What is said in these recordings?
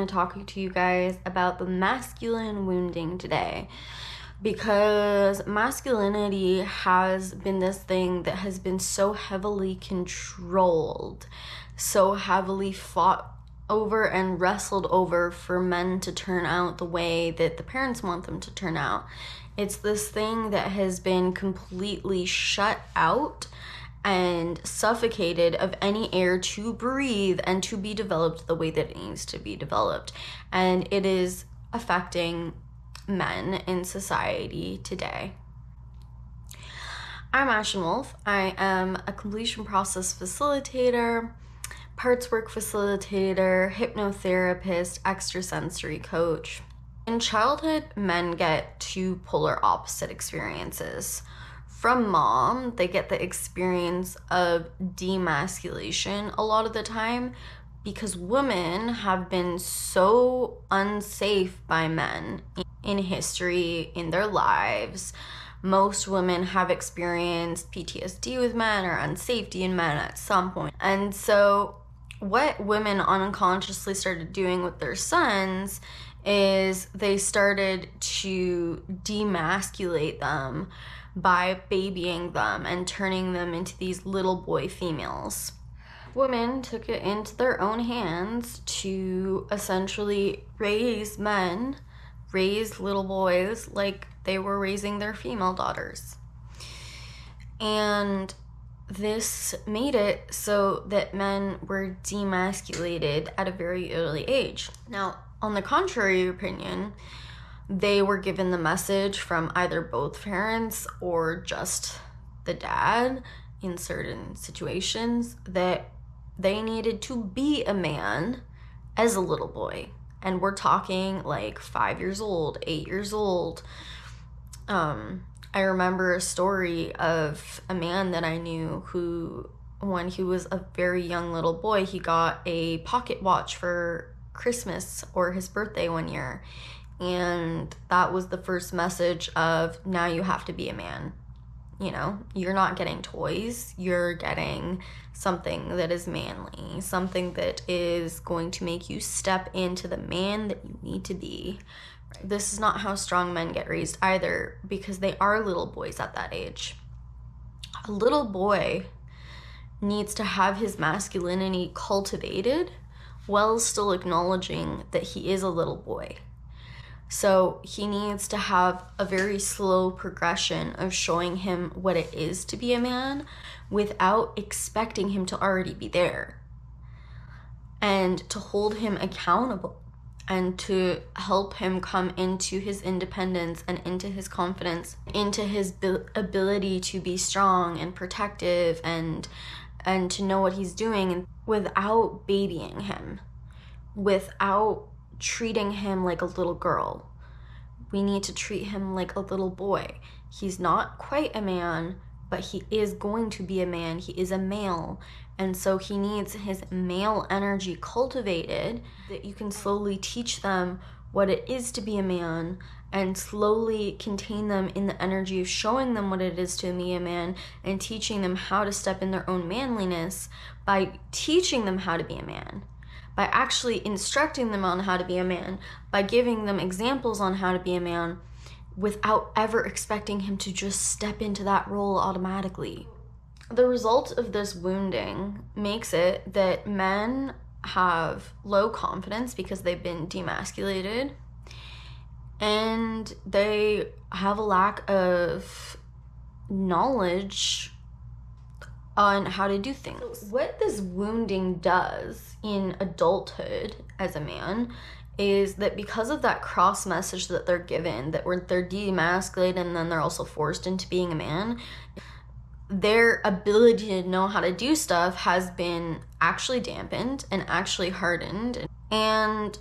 to talk to you guys about the masculine wounding today, because masculinity has been this thing that has been so heavily controlled, so heavily fought over and wrestled over for men to turn out the way that the parents want them to turn out. It's this thing that has been completely shut out and suffocated of any air to breathe and to be developed the way that it needs to be developed. And it is affecting men in society today. I'm Ashen Wolf. I am a completion process facilitator, parts work facilitator, hypnotherapist, extrasensory coach. In childhood, men get two polar opposite experiences. From mom, they get the experience of demasculation a lot of the time because women have been so unsafe by men in history, in their lives. Most women have experienced PTSD with men or unsafety in men at some point. And so what women unconsciously started doing with their sons is they started to demasculate them by babying them and turning them into these little boy females. Women took it into their own hands to essentially raise men, raise little boys like they were raising their female daughters. And this made it so that men were demasculated at a very early age. Now, on the contrary opinion, they were given the message from either both parents or just the dad in certain situations that they needed to be a man as a little boy. And we're talking like 5 years old, 8 years old. I remember a story of a man that I knew who, when he was a very young little boy, he got a pocket watch for Christmas or his birthday one year. And that was the first message of, now you have to be a man. You know, you're not getting toys, you're getting something that is manly, something that is going to make you step into the man that you need to be. This is not how strong men get raised either, because they are little boys at that age. A little boy needs to have his masculinity cultivated while still acknowledging that he is a little boy. So he needs to have a very slow progression of showing him what it is to be a man without expecting him to already be there, and to hold him accountable and to help him come into his independence and into his confidence, into his ability to be strong and protective and to know what he's doing, and without babying him, without treating him like a little girl. We need to treat him like a little boy. He's not quite a man, but he is going to be a man. He is a male. And so he needs his male energy cultivated, that you can slowly teach them what it is to be a man and slowly contain them in the energy of showing them what it is to be a man and teaching them how to step in their own manliness by teaching them how to be a man, by actually instructing them on how to be a man, by giving them examples on how to be a man without ever expecting him to just step into that role automatically. The result of this wounding makes it that men have low confidence because they've been demasculated, and they have a lack of knowledge on how to do things. What this wounding does in adulthood as a man is that because of that cross message that they're given, that they're demasculated and then they're also forced into being a man, their ability to know how to do stuff has been actually dampened and actually hardened. And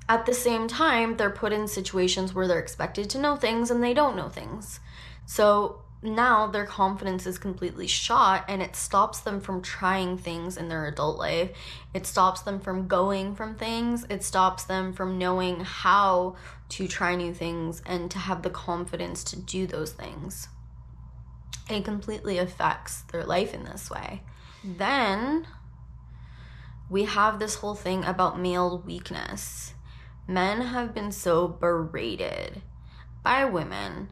at the same time, they're put in situations where they're expected to know things and they don't know things. So now their confidence is completely shot, and it stops them from trying things in their adult life. It stops them from going from things. It stops them from knowing how to try new things and to have the confidence to do those things. It completely affects their life in this way. Then we have this whole thing about male weakness. Men have been so berated by women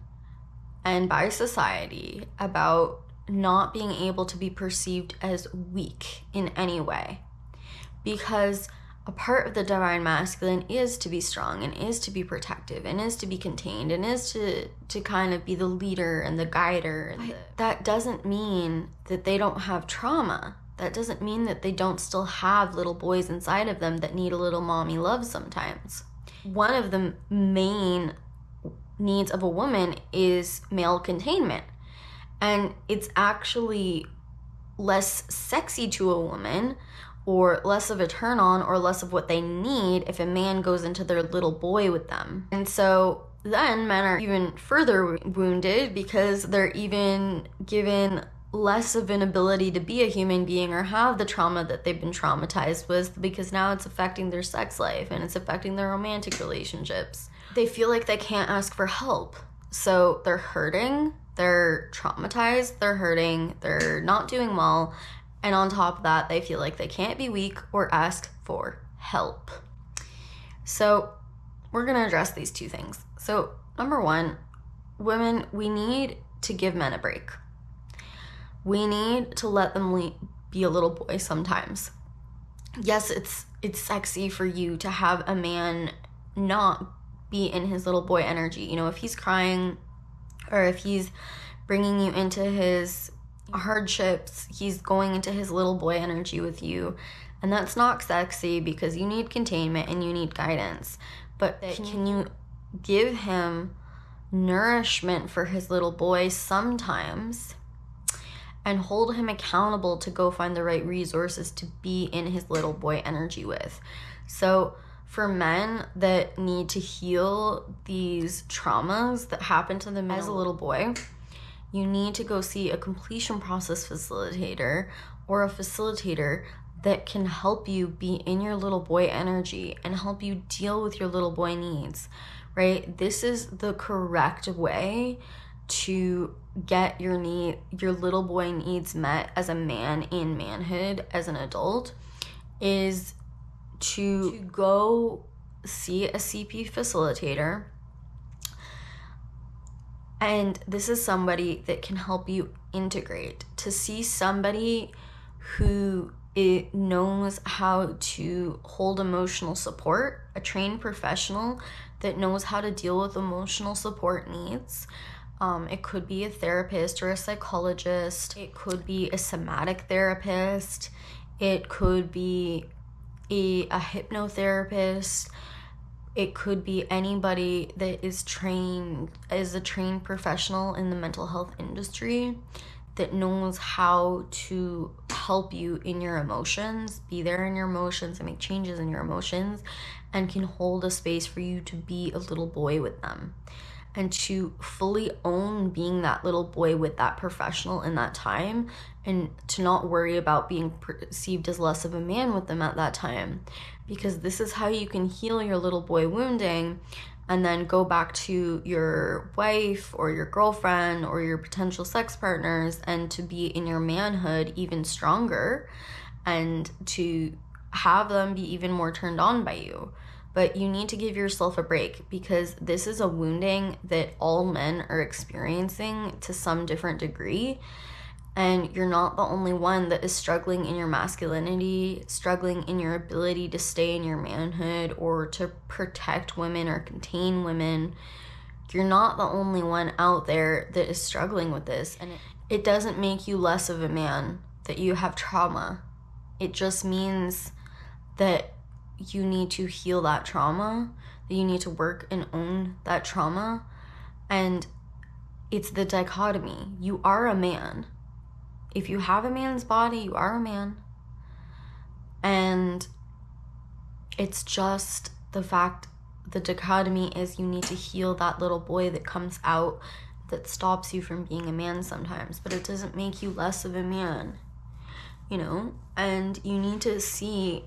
and by society about not being able to be perceived as weak in any way, because a part of the divine masculine is to be strong and is to be protective and is to be contained and is to kind of be the leader and the guider. That doesn't mean that they don't have trauma. That doesn't mean that they don't still have little boys inside of them that need a little mommy love sometimes. One of the main needs of a woman is male containment. And it's actually less sexy to a woman, or less of a turn on, or less of what they need if a man goes into their little boy with them. And so then men are even further wounded because they're even given less of an ability to be a human being or have the trauma that they've been traumatized with, because now it's affecting their sex life and it's affecting their romantic relationships. They feel like they can't ask for help. So they're hurting, they're traumatized, they're hurting, they're not doing well, and on top of that, they feel like they can't be weak or ask for help. So we're gonna address these two things. So number one, women, we need to give men a break. We need to let them be a little boy sometimes. Yes, it's sexy for you to have a man not be in his little boy energy. You know, if he's crying or if he's bringing you into his hardships, he's going into his little boy energy with you. And that's not sexy because you need containment and you need guidance. But can you give him nourishment for his little boy sometimes and hold him accountable to go find the right resources to be in his little boy energy with? So for men that need to heal these traumas that happened to them as a little boy, you need to go see a completion process facilitator or a facilitator that can help you be in your little boy energy and help you deal with your little boy needs, right? This is the correct way to get your little boy needs met as a man in manhood, as an adult, is to go see a CP facilitator. And this is somebody that can help you integrate, to see somebody who knows how to hold emotional support, a trained professional that knows how to deal with emotional support needs. It could be a therapist or a psychologist. It could be a somatic therapist. It could be a hypnotherapist. It could be anybody that is a trained professional in the mental health industry that knows how to help you in your emotions, be there in your emotions and make changes in your emotions, and can hold a space for you to be a little boy with them and to fully own being that little boy with that professional in that time, and to not worry about being perceived as less of a man with them at that time. Because this is how you can heal your little boy wounding and then go back to your wife or your girlfriend or your potential sex partners and to be in your manhood even stronger and to have them be even more turned on by you. But you need to give yourself a break, because this is a wounding that all men are experiencing to some different degree. And you're not the only one that is struggling in your masculinity, struggling in your ability to stay in your manhood or to protect women or contain women. You're not the only one out there that is struggling with this. And it doesn't make you less of a man that you have trauma. It just means that you need to heal that trauma, that you need to work and own that trauma. And it's the dichotomy. You are a man. If you have a man's body, you are a man. And it's just the fact, the dichotomy is you need to heal that little boy that comes out that stops you from being a man sometimes, but it doesn't make you less of a man, you know? And you need to see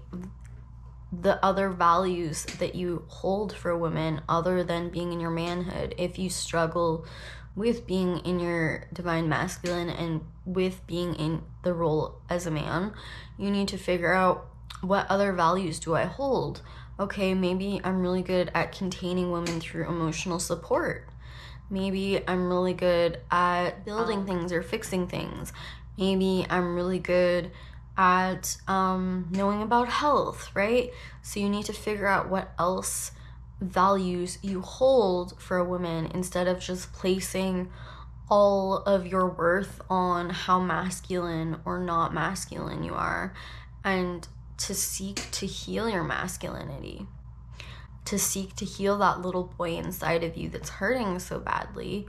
the other values that you hold for women other than being in your manhood. If you struggle with being in your divine masculine and with being in the role as a man, you need to figure out What other values do I hold? Okay, maybe I'm really good at containing women through emotional support. Maybe I'm really good at building things or fixing things. Maybe I'm really good at knowing about health, right? So you need to figure out what else values you hold for a woman instead of just placing all of your worth on how masculine or not masculine you are, and to seek to heal your masculinity, to seek to heal that little boy inside of you that's hurting so badly.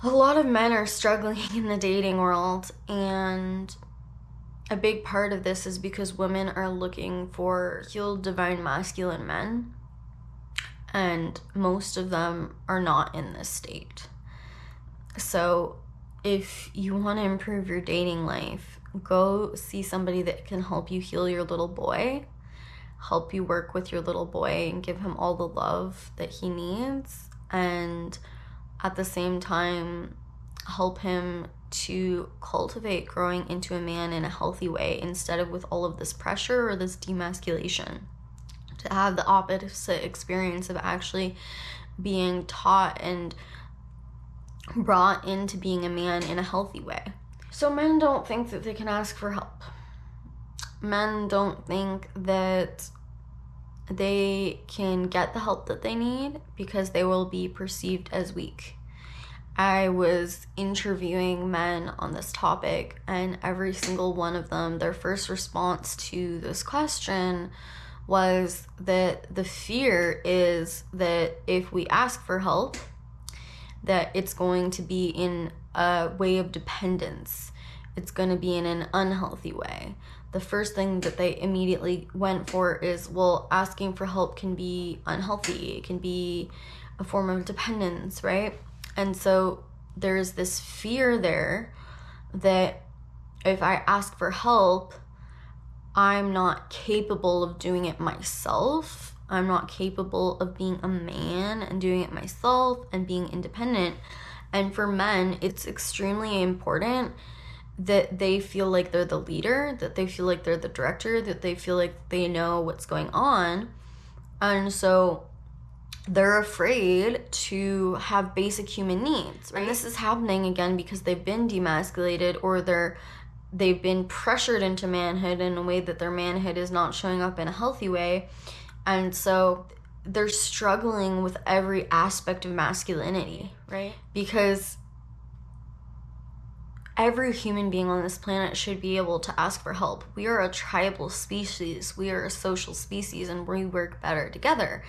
A lot of men are struggling in the dating world, and a big part of this is because women are looking for healed divine masculine men, and most of them are not in this state. So if you want to improve your dating life, go see somebody that can help you heal your little boy, help you work with your little boy and give him all the love that he needs, and at the same time help him to cultivate growing into a man in a healthy way instead of with all of this pressure or this demasculation. To have the opposite experience of actually being taught and brought into being a man in a healthy way. So men don't think that they can ask for help. Men don't think that they can get the help that they need because they will be perceived as weak. I was interviewing men on this topic, and every single one of them, their first response to this question was that the fear is that if we ask for help, that it's going to be in a way of dependence. It's going to be in an unhealthy way. The first thing that they immediately went for is, well, asking for help can be unhealthy. It can be a form of dependence, right? And so there's this fear there that if I ask for help, I'm not capable of doing it myself. I'm not capable of being a man and doing it myself and being independent. And for men, it's extremely important that they feel like they're the leader, that they feel like they're the director, that they feel like they know what's going on. And so they're afraid to have basic human needs, right? And this is happening again because they've been demasculated, or they've been pressured into manhood in a way that their manhood is not showing up in a healthy way. And so they're struggling with every aspect of masculinity, right? Because every human being on this planet should be able to ask for help. We are a tribal species. We are a social species, and we work better together.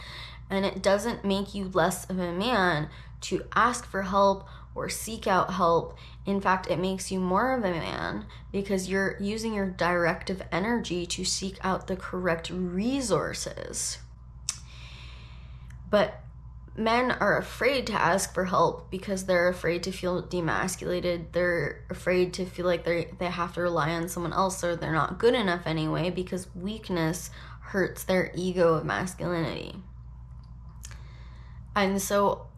And it doesn't make you less of a man to ask for help or seek out help. In fact, it makes you more of a man because you're using your directive energy to seek out the correct resources. But men are afraid to ask for help because they're afraid to feel demasculated. They're afraid to feel like they have to rely on someone else, or they're not good enough anyway, because weakness hurts their ego of masculinity. And so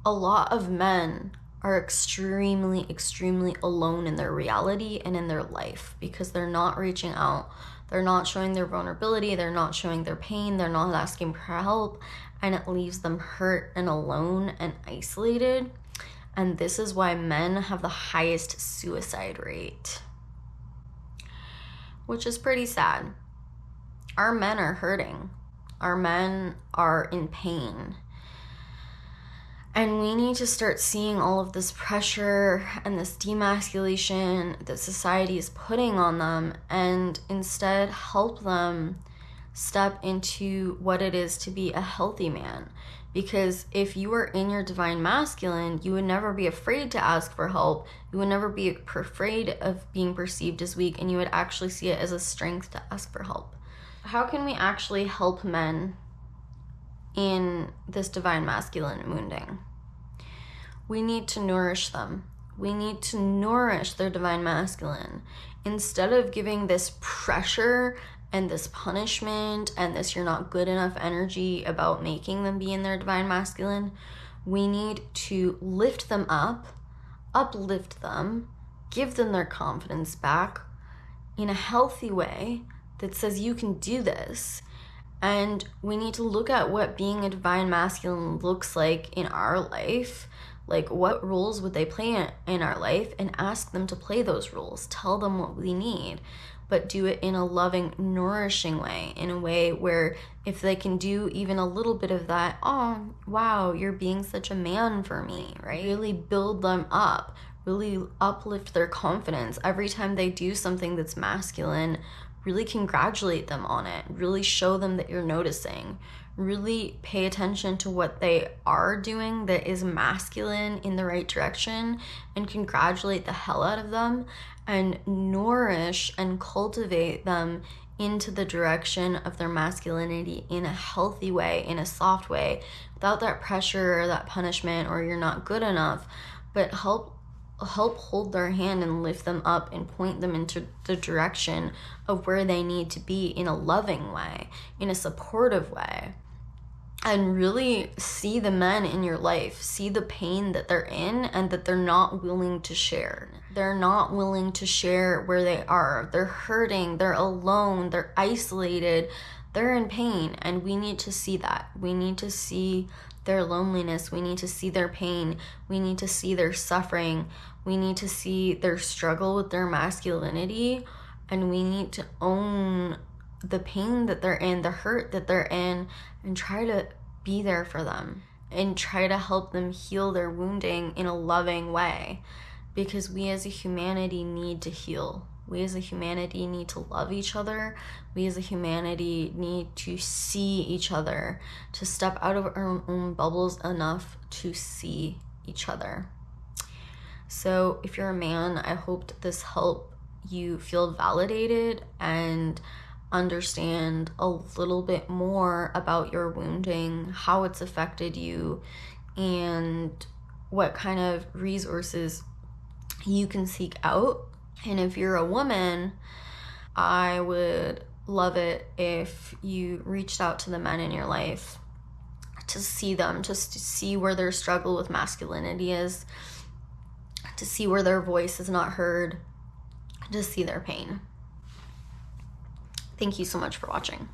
a lot of men are extremely, extremely alone in their reality and in their life because they're not reaching out. They're not showing their vulnerability. They're not showing their pain. They're not asking for help. And it leaves them hurt and alone and isolated. And this is why men have the highest suicide rate, which is pretty sad. Our men are hurting. Our men are in pain. And we need to start seeing all of this pressure and this demasculation that society is putting on them, and instead help them step into what it is to be a healthy man. Because if you were in your divine masculine, you would never be afraid to ask for help. You would never be afraid of being perceived as weak, and you would actually see it as a strength to ask for help. How can we actually help men in this divine masculine wounding? We need to nourish them. We need to nourish their divine masculine. Instead of giving this pressure and this punishment and this you're not good enough energy about making them be in their divine masculine, we need to lift them up, uplift them, give them their confidence back, in a healthy way that says you can do this. And we need to look at what being a divine masculine looks like in our life. Like, what roles would they play in our life, and ask them to play those roles. Tell them what we need, but do it in a loving, nourishing way, in a way where if they can do even a little bit of that, oh, wow, you're being such a man for me, right? Really build them up, really uplift their confidence. Every time they do something that's masculine, really congratulate them on it. Really show them that you're noticing. Really pay attention to what they are doing that is masculine in the right direction, and congratulate the hell out of them, and nourish and cultivate them into the direction of their masculinity in a healthy way, in a soft way, without that pressure or that punishment or you're not good enough, but help hold their hand and lift them up and point them into the direction of where they need to be, in a loving way, in a supportive way. And really see the men in your life, see the pain that they're in and that they're not willing to share. They're not willing to share where they are. They're hurting, they're alone, they're isolated, they're in pain, and we need to see that. We need to see their loneliness, we need to see their pain, we need to see their suffering, we need to see their struggle with their masculinity, and we need to own the pain that they're in, the hurt that they're in, and try to be there for them and try to help them heal their wounding in a loving way, because we as a humanity need to heal. We as a humanity need to love each other. We as a humanity need to see each other, to step out of our own bubbles enough to see each other. So if you're a man, I hope this helped you feel validated and understand a little bit more about your wounding, how it's affected you, and what kind of resources you can seek out. And if you're a woman, I would love it if you reached out to the men in your life to see them, just to see where their struggle with masculinity is, to see where their voice is not heard, to see their pain. Thank you so much for watching.